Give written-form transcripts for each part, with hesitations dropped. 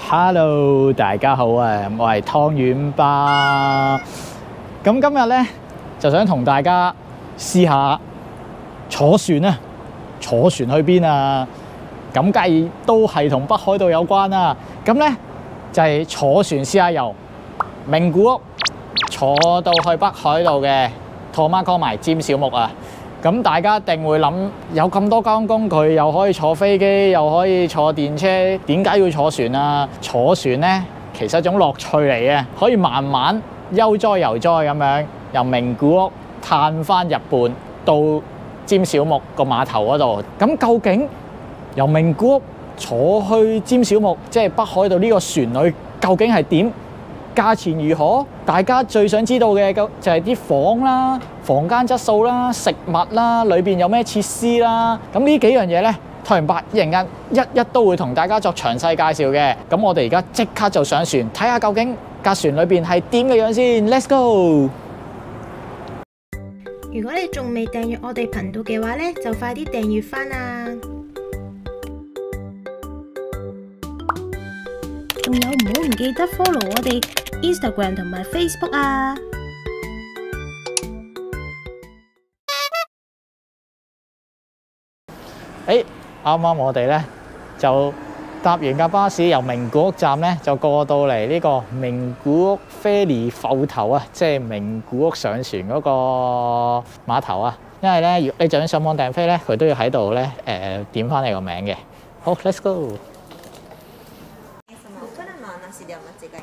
Hello， 大家好啊！我係湯圓爸。咁今日咧就想同大家試下坐船啊！坐船去邊啊？咁梗係都係同北海道有關啦。咁咧就係坐船試下遊名古屋，坐到去北海道嘅苫小牧尖小牧啊！咁大家一定會諗，有咁多交通工具，又可以坐飛機，又可以坐電車，點解要坐船啊？坐船呢，其實係一種樂趣嚟嘅，可以慢慢悠哉悠哉咁樣由名古屋嘆翻日本到尖小牧個碼頭嗰度。咁究竟由名古屋坐去尖小牧，即係北海道呢個船旅，究竟係點？價錢如何？大家最想知道嘅就係啲房啦、房間質素啦、食物啦、裏邊有咩設施啦。咁呢幾樣嘢呢，湯圓爸一陣間一都會同大家作詳細介紹嘅。咁我哋而家即刻就上船，睇下究竟架船裏邊係點嘅樣先。Let's go！ 如果你仲未訂閱我哋頻道嘅話呢，就快啲訂閱返啦！仲有唔好唔記得 follow 我哋 Instagram 同埋 Facebook 啊！啱啱我哋咧就搭完架巴士，由名古屋站咧就過到嚟呢個名古屋 Ferry 埠頭啊，即係名古屋上船嗰個碼頭啊。因為咧，你就算上網訂飛咧，佢都要喺度咧點翻你個名嘅。好 ，Let's go！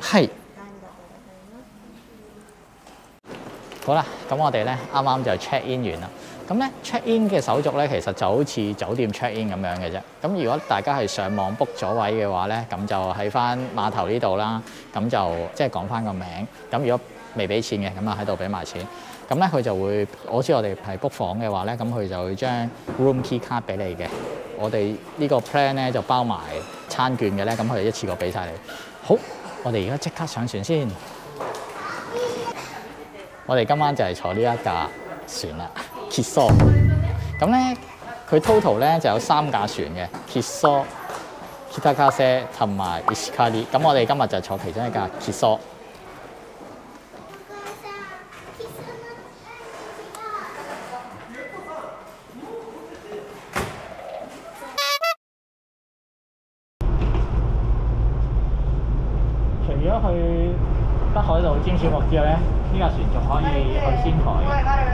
係。好啦，咁我哋咧啱啱就 check in 完啦。咁咧 check in 嘅手續咧，其實就好似酒店 check in 咁樣嘅啫。咁如果大家係上網 book 咗位嘅話咧，咁就喺翻碼頭呢度啦。咁就即係講翻個名。咁如果未俾錢嘅，咁啊喺度俾埋錢。咁咧佢就會，好似我哋係 book 房嘅話咧，咁佢就會將 room key card 俾你嘅。我哋呢個 plan 咧就包埋餐券嘅咧，咁佢一次過俾晒你。好，我哋而家即刻上船先。我哋今晚就係坐呢一架船啦 ，Kiso。咁咧，佢 total 咧就有3架船嘅 ，Kiso、Kitakase 同埋 Ishikari。咁我哋今日就坐其中一架 Kiso。除咗去北海道尖小牧之外咧，呢架船仲可以去仙台嘅。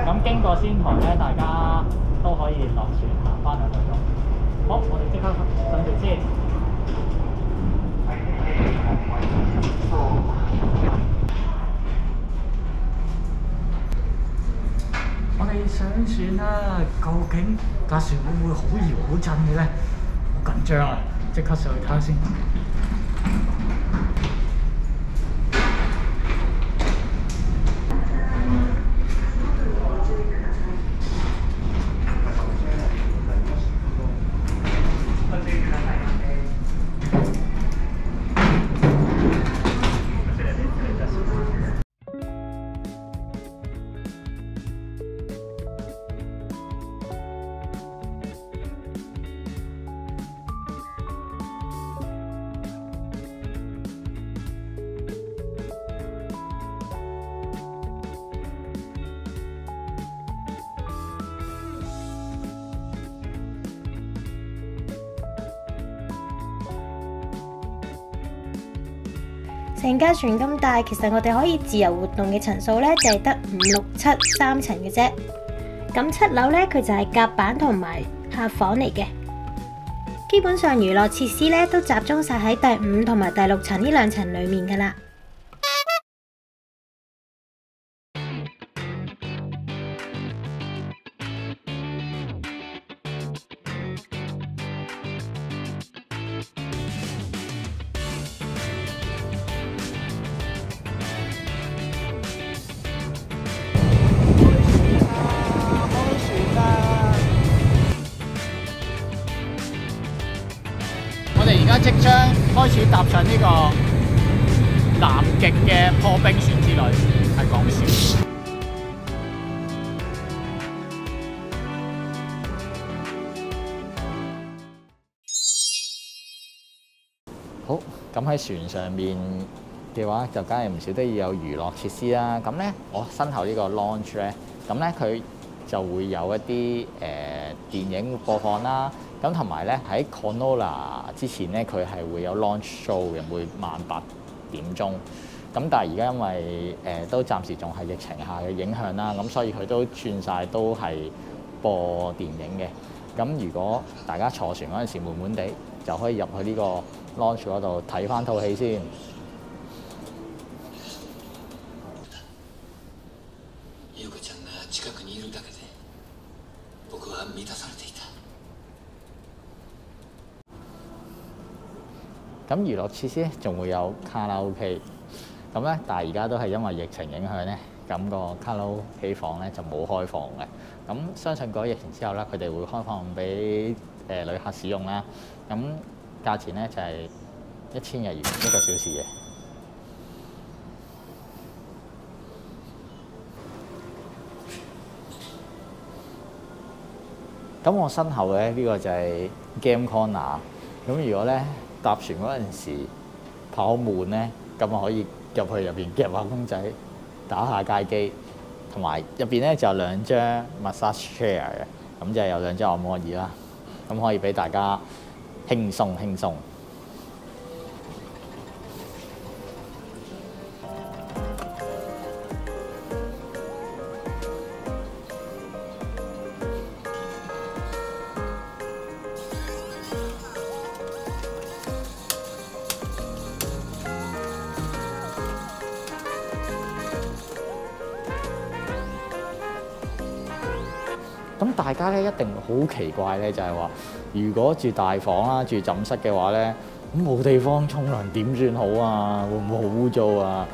咁經過仙台咧，大家都可以落船行翻2個鐘。好，我哋即刻上船先。我哋上船啦！究竟架船會唔會好搖好震嘅咧？好緊張啊！即刻上去睇下先。成架船咁大，其實我哋可以自由活動嘅層數呢，就係得5、6、7 3層嘅啫。咁7樓呢，佢就係甲板同埋客房嚟嘅。基本上娛樂設施呢，都集中晒喺第5同埋第6層呢2層裡面㗎喇。而家即將開始踏上呢個南極嘅破冰船之旅，係講笑。好，好，咁喺船上面嘅話，就梗係唔少得要有娛樂設施啦。咁咧，我身後呢個 launch 咧，咁咧佢就會有一啲電影播放啦。咁同埋咧喺 Cronulla 之前咧，佢係會有 launch show 嘅，每晚8點鐘。咁但係而家因為都暫時仲係疫情下嘅影響啦，咁所以佢都轉晒都係播電影嘅。咁如果大家坐船嗰陣時悶悶地，就可以入去呢個 launch 嗰度睇翻套戲先。優子ちゃんが近くにいるだけで僕は満たされていた。咁娛樂設施咧仲會有卡拉 OK， 咁咧但係而家都係因為疫情影響咧，咁個卡拉 OK 房咧就冇開放嘅。咁相信過咗疫情之後咧，佢哋會開放俾旅客使用啦。咁價錢咧就係1000日元1個小時嘅。咁我身後嘅呢個就係 Game Corner。咁如果咧搭船嗰陣時跑悶咧，咁啊可以入去入邊夾下公仔，打下街機，同埋入邊咧就有2張 massage chair 嘅，咁就係有2張按摩椅啦，咁可以俾大家輕鬆輕鬆。咁大家咧一定好奇怪咧，就係話，如果住大房啦、住枕室嘅話咧，咁冇地方沖涼點算好啊？會唔會好污糟啊？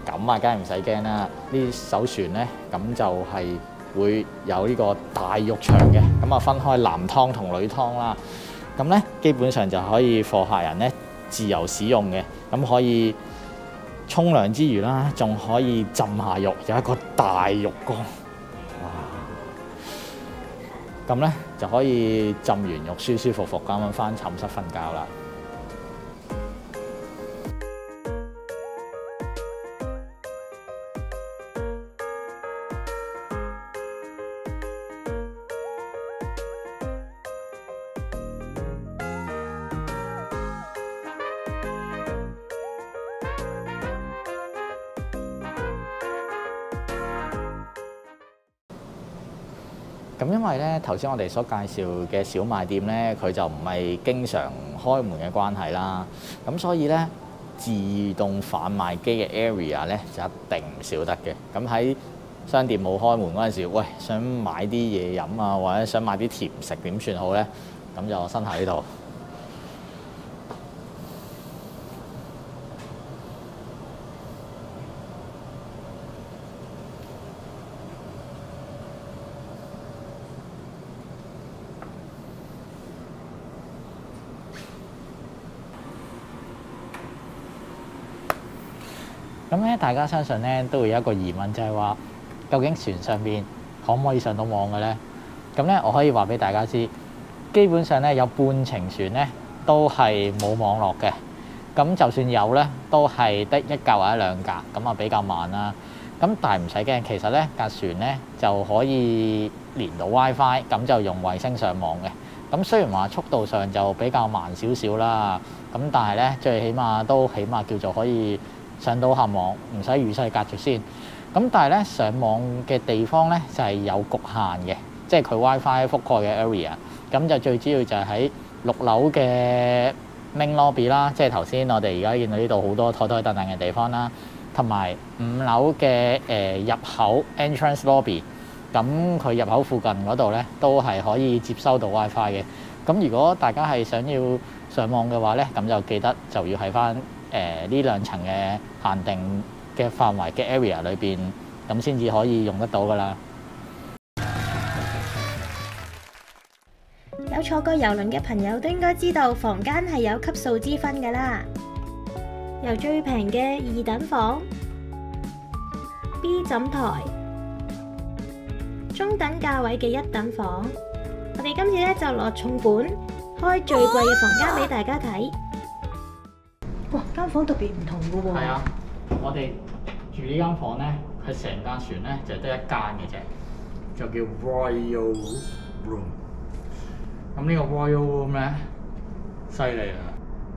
咁啊，梗係唔使驚啦！呢艘船咧，咁就係會有呢個大浴場嘅，咁啊分開男湯同女湯啦。咁咧基本上就可以畀客人咧自由使用嘅，咁可以沖涼之餘啦，仲可以浸下浴，有一個大浴缸。咁咧就可以浸完浴舒舒服服咁樣返寢室瞓覺啦。咁因為咧頭先我哋所介紹嘅小賣店咧，佢就唔係經常開門嘅關係啦，咁所以咧自動販賣機嘅 area 咧就一定唔少得嘅。咁喺商店冇開門嗰陣時，喂，想買啲嘢飲啊，或者想買啲甜食點算好咧？咁就身喺呢度。咁咧，大家相信咧都會有一個疑問，就係話究竟船上邊可唔可以上到網嘅咧？咁咧，我可以話俾大家知，基本上咧有半程船咧都係冇網絡嘅。咁就算有咧，都係得1格或者2格，咁啊比較慢啦。咁但係唔使驚，其實咧架船咧就可以連到 WiFi，咁就用衛星上網嘅。咁雖然話速度上就比較慢少少啦，咁但係咧最起碼叫做可以上到下網，唔使與世隔絕先。咁但係咧上網嘅地方咧就係有局限嘅，即係佢 WiFi 覆蓋嘅 area。咁就最主要就係喺6樓嘅 main lobby 啦，即係頭先我哋而家見到呢度好多台台凳凳嘅地方啦，同埋5樓嘅入口 entrance lobby。咁佢入口附近嗰度咧都係可以接收到 WiFi 嘅。咁如果大家係想要上網嘅話咧，咁就記得就要喺翻呢2層嘅限定嘅範圍嘅 area 裏邊，咁先至可以用得到噶啦。有坐過郵輪嘅朋友都應該知道，房間係有級數之分噶啦。由最平嘅2等房、B 枕台、中等價位嘅1等房，我哋今次咧就落重本，開最貴嘅房間俾大家睇。哇，間房特別唔同嘅喎。係啊，我哋住呢間房咧，係成間船咧就得一間嘅啫，就叫 Royal Room。咁呢個 Royal Room 咧，犀利啦！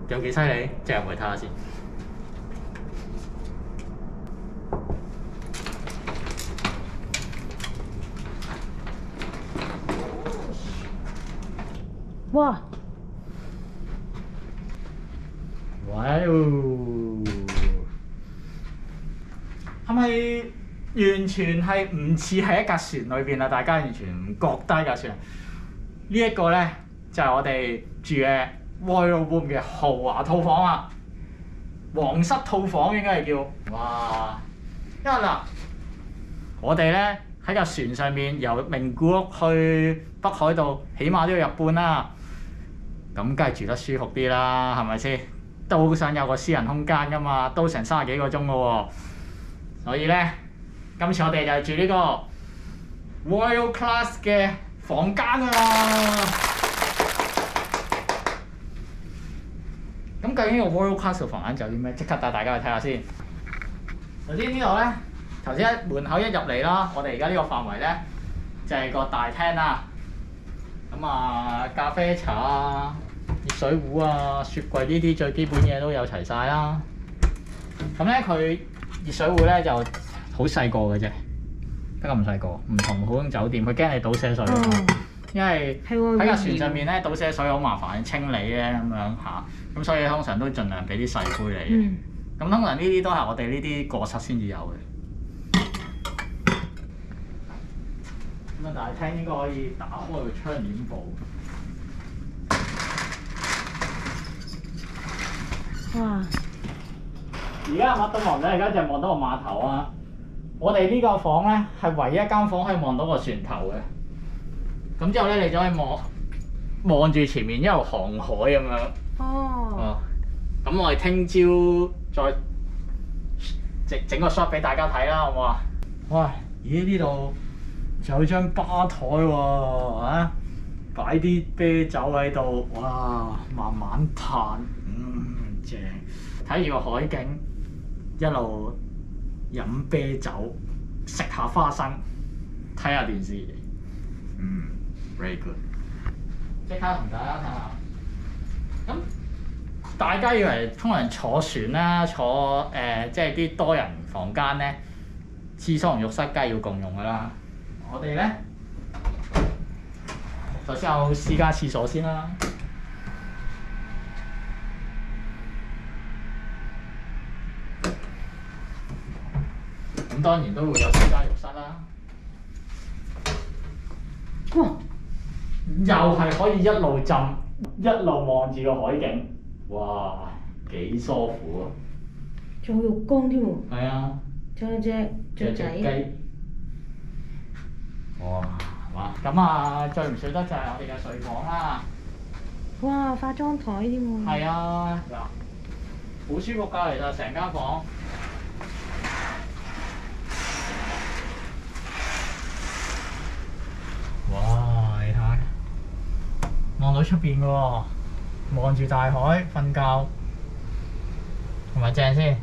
有幾犀利？即係入去睇下先。哇！哇哦！係咪完全係唔似係一架船裏邊啊？大家完全唔覺得一架船。呢一個咧就係我哋住嘅 Royal Room 嘅豪華套房啊！皇室套房應該係叫哇！因為嗱，我哋咧喺架船上面由名古屋去北海道，起碼都要日半啦。咁梗係住得舒服啲啦，係咪先？都想有個私人空間噶嘛，都成30幾個鐘噶喎。所以咧，今次我哋就係住呢個 Royal Class 嘅房間啊！咁究竟個 Royal Class 嘅房間就有啲咩？即刻帶大家去睇下先。首先呢度咧，頭先門口一入嚟啦，我哋而家呢個範圍咧就係個大廳啦。咁啊，咖啡茶啊、熱水壺啊、雪櫃呢啲最基本嘢都有齊晒啦。咁咧佢熱水壺咧就好細個嘅啫，得咁細個，唔同普通酒店，佢驚你倒瀉水。因為喺架船上面咧倒瀉水好麻煩清理咧咁樣嚇，咁所以通常都盡量俾啲細杯你。咁通常呢啲都係我哋呢啲過室先至有嘅。咁啊，大廳應該可以打開個窗簾布。哇！而家乜都望唔到，而家就係望到個碼頭啊！我哋呢個房咧係唯一一間房可以望到個船頭嘅。咁之後咧，你就可以望住前面一路航海咁樣。哦。咁我哋聽朝再整個 shot 俾大家睇啦，好唔好啊？喂，咦呢度仲有張吧台喎，啊，擺啲啤酒喺度，哇，慢慢嘆，正。睇住個海景，一路飲啤酒，食下花生，睇下電視。Very good。即刻同大家睇下。咁大家以為通常坐船啦，坐即係啲多人房間咧，廁所同浴室梗係要共用㗎啦。我哋咧，首先有私家廁所先啦。咁當然都會有私家浴室啦。哇！又係可以一路浸，一路望住個海景，哇，幾舒服啊！仲有浴缸添喎。係啊。仲有隻雀仔。雞。哇！哇！咁啊，最唔少得就係我哋嘅睡房啦。哇！化妝台添喎。係啊，嗱，好舒服㗎，其實成間房。哇！你睇，望到出邊嘅喎，望住大海瞓覺，係咪正先？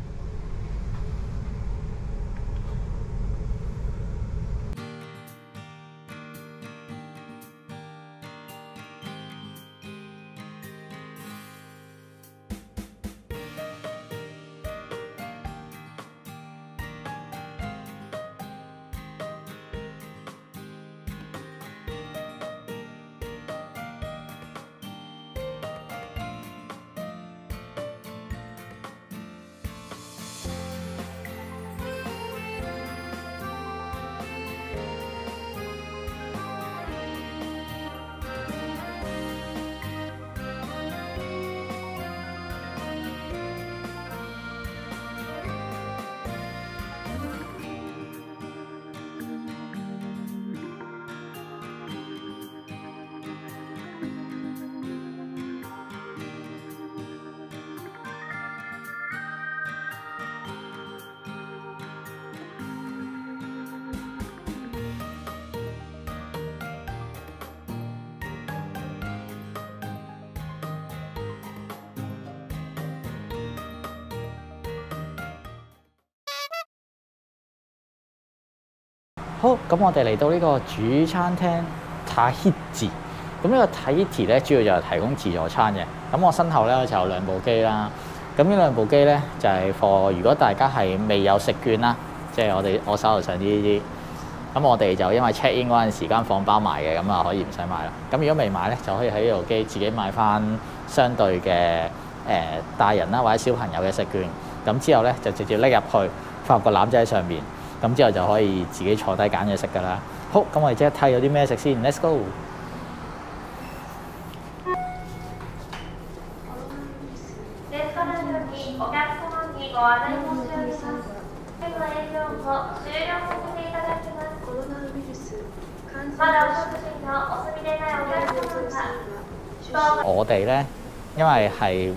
好，咁我哋嚟到呢個主餐廳 Tahiti。咁呢個 Tahiti 咧，主要就係提供自助餐嘅。咁我身後咧就有2部機啦。咁呢2部機咧就係 for 如果大家係未有食券啦，即係我手頭上呢啲。咁我哋就因為 check in 嗰陣時間房包埋嘅，咁啊可以唔使買啦。咁如果未買咧，就可以喺呢部機自己買翻相對嘅大人啦或者小朋友嘅食券。咁之後咧就直接拎入去，放個籃仔喺上面。咁之後就可以自己坐低揀嘢食㗎啦。好，咁我哋即刻睇有啲咩食先 ，Let's go。我哋咧，因為係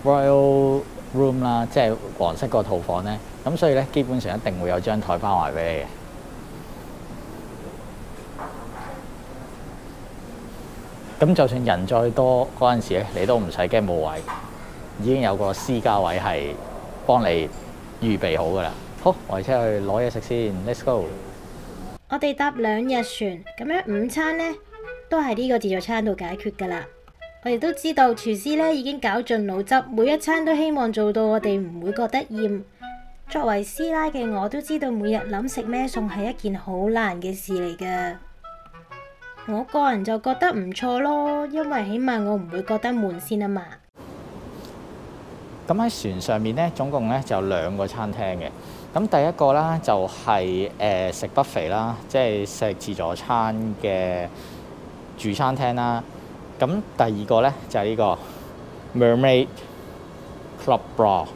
Royal Room 啦，即係皇室個套房咧，咁所以咧基本上一定會有張台包埋俾你嘅。咁就算人再多嗰陣時咧，你都唔使驚冇位，已經有個私家位係幫你預備好㗎啦。好，我哋出去攞嘢食先 ，Let's go。我哋搭2日船，咁樣午餐呢都係呢個自助餐度解決㗎啦。我哋都知道廚師呢已經絞盡腦汁，每一餐都希望做到我哋唔會覺得厭。作為師奶嘅我都知道每日諗食咩餸係一件好難嘅事嚟㗎。我個人就覺得唔錯咯，因為起碼我唔會覺得悶先啊嘛。咁喺船上面咧，總共咧就有2個餐廳嘅。咁第一個啦就係食 buffet 啦，即係食自助餐嘅主餐廳啦。咁第二個咧就係呢個 Mermaid Club Bar。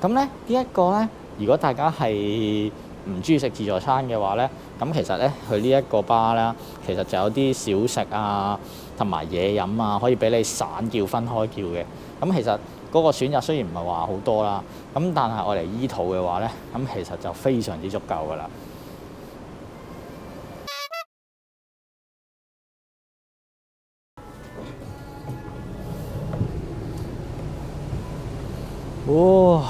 咁咧呢一個咧，如果大家係唔中意食自助餐嘅話咧，咁其實咧佢呢一個 bar 啦，其實就有啲小食啊，同埋嘢飲啊，可以俾你散叫分開叫嘅。咁其實嗰個選擇雖然唔係話好多啦，咁但係我嚟醫肚嘅話咧，咁其實就非常之足夠㗎啦。哇！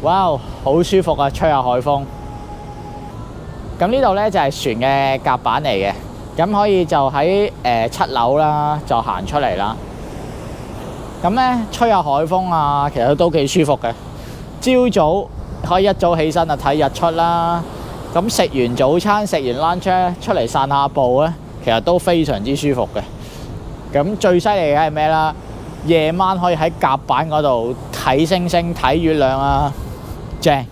哇！好舒服啊，吹下海風。咁呢度咧就係船嘅甲板嚟嘅，咁可以就喺7樓啦，就行出嚟啦。咁咧吹下海風啊，其實都幾舒服嘅。朝早可以一早起身啊睇日出啦。咁食完早餐，食完 lunch 咧，出嚟散下步咧，其實都非常之舒服嘅。咁最犀利嘅係咩啦？夜晚可以喺甲板嗰度睇星星、睇月亮啊，正！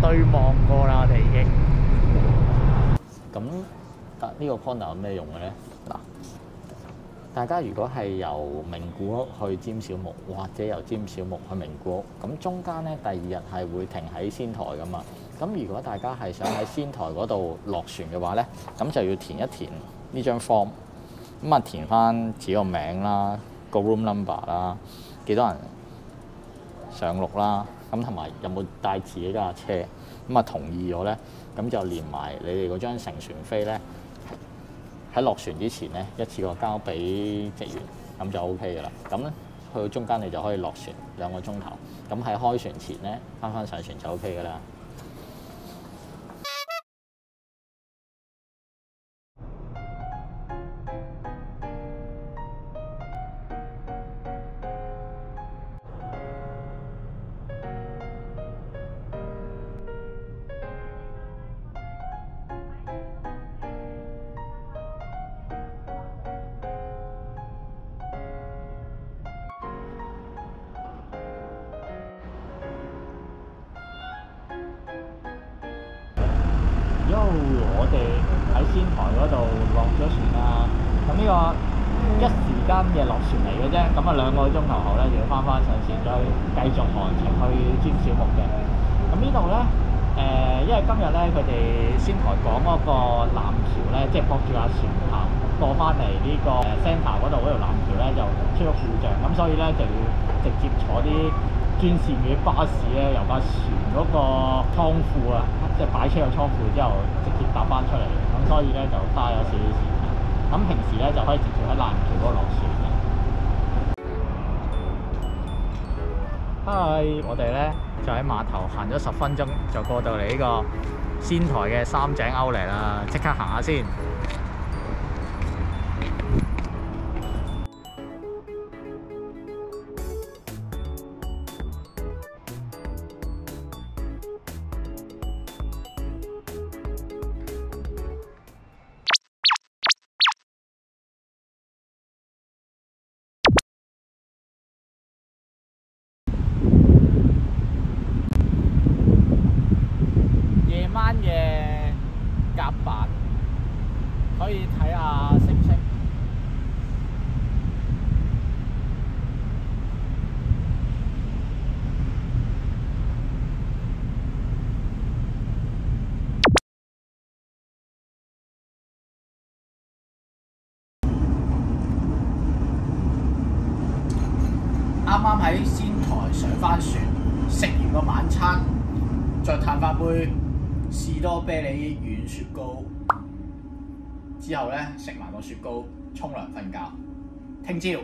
對望過啦，我哋已經。咁呢個 corner 有咩用嘅咧？嗱，大家如果係由名古屋去尖小木，或者由尖小木去名古屋，咁中間咧第2日係會停喺仙台噶嘛。咁如果大家係想喺仙台嗰度落船嘅話咧，咁就要填一填呢張 form。咁啊填翻自己個名啦、個 room number 啦、幾多人上陸啦，咁同埋有冇帶自己架車。咁啊同意咗咧，咁就連埋你哋嗰張乘船飛咧，喺落船之前咧一次過交俾職員，咁就 OK 噶啦。咁咧去到中間你就可以落船2個鐘頭，咁喺開船前咧翻上船就 OK 噶啦。之後我哋喺仙台嗰度落咗船啦。咁呢個一時間嘅落船嚟嘅啫，咁啊2個鐘頭後咧就要翻上船，再繼續航程去尖小木嘅。咁呢度咧因為今日咧佢哋仙台港嗰個纜橋咧，即係駁住架船行過翻嚟呢個centre嗰度嗰條纜橋咧就出咗故障，咁所以咧就要直接坐啲專線嘅巴士咧，由架船嗰個倉庫啊，即係擺車個倉庫之後直接搭翻出嚟，咁所以咧就花咗少少時間。咁平時咧就可以直接喺纜橋嗰度落船嘅。我哋咧就喺碼頭行咗10分鐘，就過到嚟呢個仙台嘅三井歐嚟啦，即刻行下先。夜晚嘅甲板可以睇下星星。啱啱喺仙台上翻船，食完個晚餐，再嘆翻杯士多啤梨軟雪糕，之後咧食埋個雪糕，沖涼瞓覺。聽朝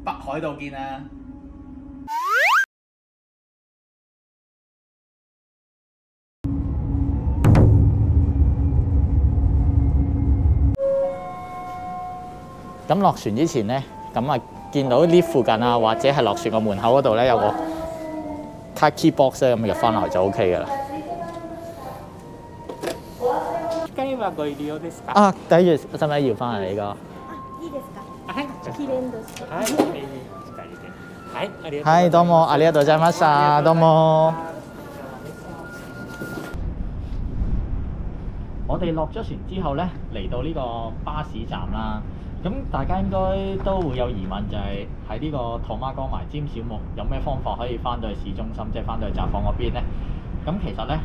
北海道見啦！咁落船之前咧，咁啊見到呢附近啊，或者係落船個門口嗰度咧有個 kaki box 咧，咁入翻落就 OK 噶啦。啊，第一使唔使搖翻嚟呢個？いいですか？はい、きれいです。はい、どうもありがとうございました。どうも。我哋落咗船之後咧，嚟到呢個巴士站啦。咁大家應該都會有疑問，就係喺呢個唐媽江埋尖小木有咩方法可以翻到去市中心，即係翻到去札幌嗰邊咧？咁其實咧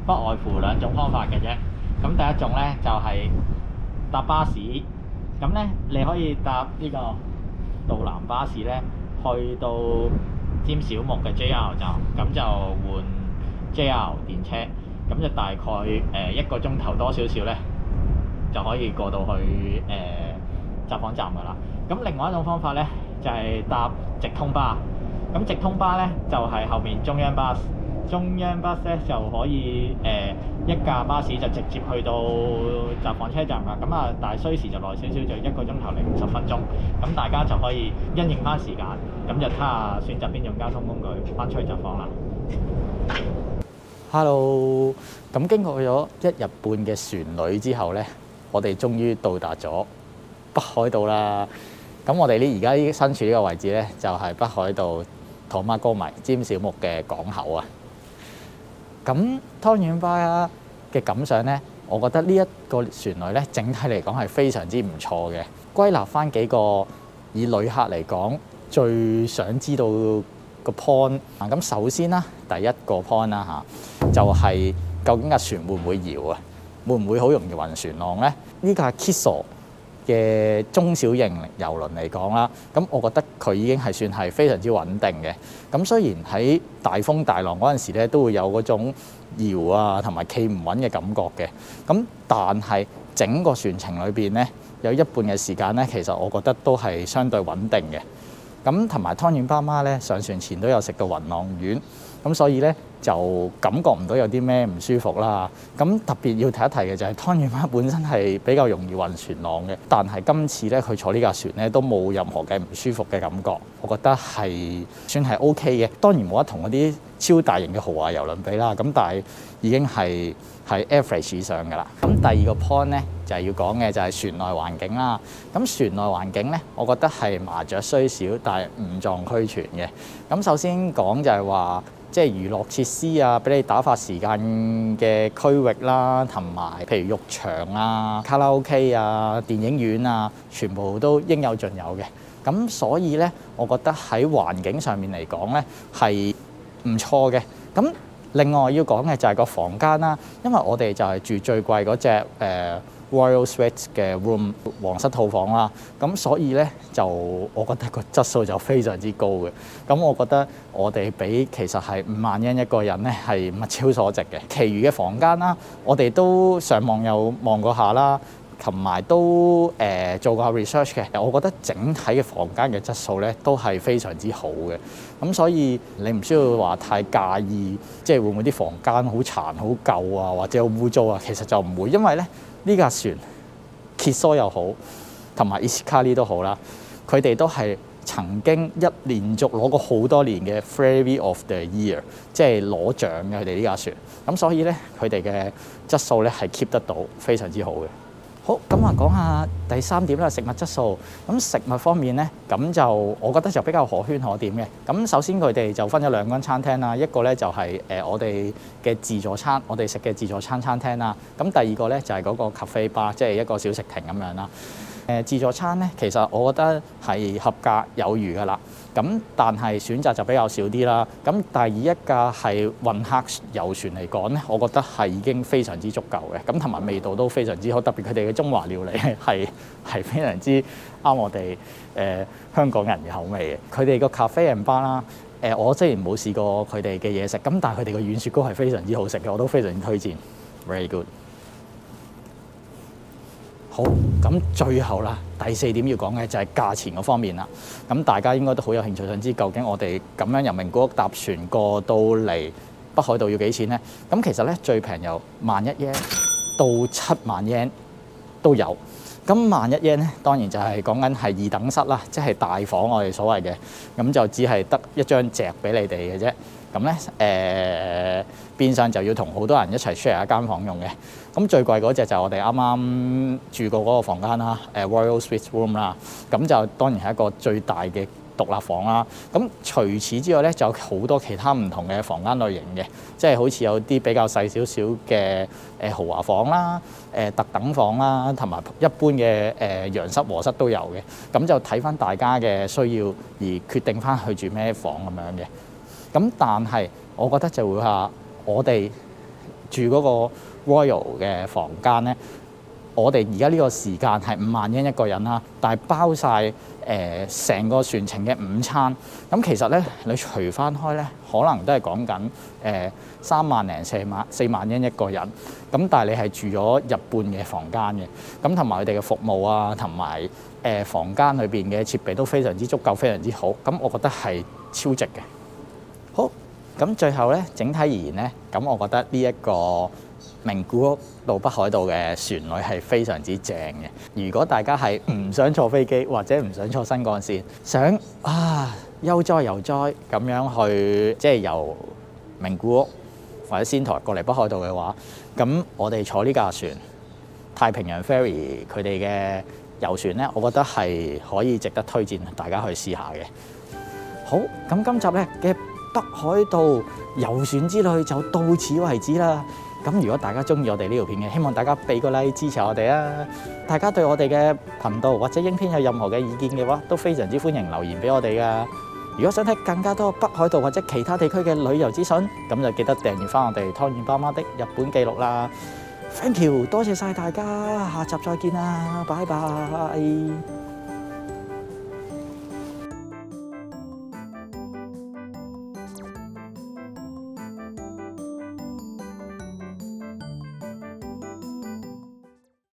不外乎2種方法嘅啫。咁第一種咧就係搭巴士，咁咧你可以搭呢個道南巴士咧去到尖小木嘅 JR 站，咁就換 JR 電車，咁就大概1個鐘頭多少少咧就可以過到去札幌站噶啦。咁另外一種方法咧就係搭直通巴，咁直通巴咧就係後面中央巴士。中央巴士咧就可以一架巴士就直接去到札幌車站㗎，咁啊但係需時就耐少少，就1個鐘頭零50分鐘，咁大家就可以因應翻時間，咁就睇下選擇邊種交通工具翻出去札幌啦。Hello， 咁經過咗1日半嘅船旅之後咧，我哋終於到達咗北海道啦。咁我哋而家身處呢個位置咧，就係北海道唐媽江埋尖小木嘅港口啊。咁湯圓巴嘅感想咧，我覺得呢一個船旅咧，整體嚟講係非常之唔錯嘅。歸納翻幾個以旅客嚟講最想知道個 point 啊，咁首先啦，第一個 point 啦就係究竟架船會唔會搖啊？會唔會好容易暈船浪咧？呢架 Kiso 嘅中小型遊輪嚟講啦，咁我覺得佢已經係算係非常之穩定嘅。咁雖然喺大風大浪嗰陣時咧，都會有嗰種搖啊同埋企唔穩嘅感覺嘅。咁但係整個船程裏邊咧，有一半嘅時間咧，其實我覺得都係相對穩定嘅。咁同埋湯圓爸媽咧上船前都有食到暈浪丸，咁所以咧就感覺唔到有啲咩唔舒服啦。咁特別要提一提嘅就係湯圓媽本身係比較容易暈船浪嘅，但係今次咧佢坐呢架船咧都冇任何嘅唔舒服嘅感覺，我覺得係算係 OK 嘅。當然冇得同嗰啲超大型嘅豪華遊輪比啦，咁但係已經係 average 以上㗎啦。咁第二個 point 咧就係要講嘅就係船內環境啦。咁船內環境咧，我覺得係麻雀雖小，但係五臟俱全嘅。咁首先講就係話，即即係娛樂設施啊，俾你打發時間嘅區域啦，同埋譬如浴場啊、卡拉 OK 啊、電影院啊，全部都應有盡有嘅。咁所以咧，我覺得喺環境上面嚟講咧係唔錯嘅。咁另外要講嘅就係個房間啦，因為我哋就係住最貴嗰隻Royal Suite 嘅 room 皇室套房啦，咁所以咧就我覺得個質素就非常之高嘅。咁我覺得我哋俾其實係5萬yen一個人咧係物超所值嘅。其餘嘅房間啦，我哋都上網有望過下啦，同埋都做過 research 嘅。我覺得整體嘅房間嘅質素咧都係非常之好嘅。咁所以你唔需要話太介意，即係會唔會啲房間好殘、好舊啊，或者好污糟啊？其實就唔會，因為咧呢架船 Kiso 又好，同埋 Ishikari 都好啦，佢哋都係曾經連續攞過好多年嘅 Ferry of the Year， 即係攞獎嘅佢哋呢架船。咁所以咧，佢哋嘅質素咧係 keep 得到非常之好嘅。好，咁啊講下第3點啦，食物質素。咁食物方面咧，咁就我覺得就比較可圈可點嘅。咁首先佢哋就分咗2間餐廳啦，一個咧就係我哋嘅自助餐，我哋食嘅自助餐餐廳啦。咁第二個咧就係嗰個 cafe bar， 即係一個小食亭咁樣啦。自助餐咧，其實我覺得係合格有餘噶啦。咁但係選擇就比較少啲啦。咁但係以一架係運客遊船嚟講咧，我覺得係已經非常之足夠嘅。咁同埋味道都非常之好，特別佢哋嘅中華料理係非常之啱我哋香港人嘅口味嘅。佢哋個 cafe and bar 啦，我雖然冇試過佢哋嘅嘢食，咁但係佢哋嘅軟雪糕係非常之好食嘅，我都非常之推薦。Very good。好，咁最後啦，第4點要講嘅就係價錢嗰方面啦。咁大家應該都好有興趣想知究竟我哋咁樣由名古屋搭船過到嚟北海道要幾錢呢？咁其實咧最平由11000 yen 到7萬 yen 都有。咁11000 yen咧，當然就係講緊係2等室啦，即係大房我哋所謂嘅，咁就只係得一張席俾你哋嘅啫。咁咧變相就要同好多人一齊 share 一間房用嘅。咁最貴嗰隻就係我哋啱啱住過嗰個房間啦，Royal Suite Room 啦。咁就當然係一個最大嘅獨立房啦。咁除此之外咧，就有好多其他唔同嘅房間類型嘅，即係好似有啲比較細少少嘅豪華房啦、特等房啦，同埋一般嘅洋室和室都有嘅。咁就睇翻大家嘅需要而決定翻去住咩房咁樣嘅。咁但係我覺得就會話我哋住嗰個 Royal 嘅房間咧，我哋而家呢個時間係5萬yen一個人啦，但係包晒成個船程嘅午餐。咁其實咧，你除翻開咧，可能都係講緊3萬零4萬yen一個人。咁但係你係住咗日半嘅房間嘅，咁同埋佢哋嘅服務啊，同埋房間裏邊嘅設備都非常之足夠，非常之好。咁我覺得係超值嘅。好，咁最後咧，整體而言咧，咁我覺得呢一個名古屋到北海道嘅船旅係非常之正嘅。如果大家係唔想坐飛機或者唔想坐新幹線，想悠哉悠哉咁樣去，即係由名古屋或者仙台過嚟北海道嘅話，咁我哋坐呢架船太平洋 Ferry 佢哋嘅遊船咧，我覺得係可以值得推薦大家去試下嘅。好，咁今集咧嘅北海道遊船之旅就到此為止啦。咁如果大家中意我哋呢條片嘅，希望大家俾個 like 支持我哋啊！大家對我哋嘅頻道或者影片有任何嘅意見嘅話，都非常之歡迎留言俾我哋噶。如果想睇更加多北海道或者其他地區嘅旅遊資訊，咁就記得訂閱翻我哋湯圓爸媽的日本記錄啦。Thank you，多謝晒大家，下集再見啦，拜拜。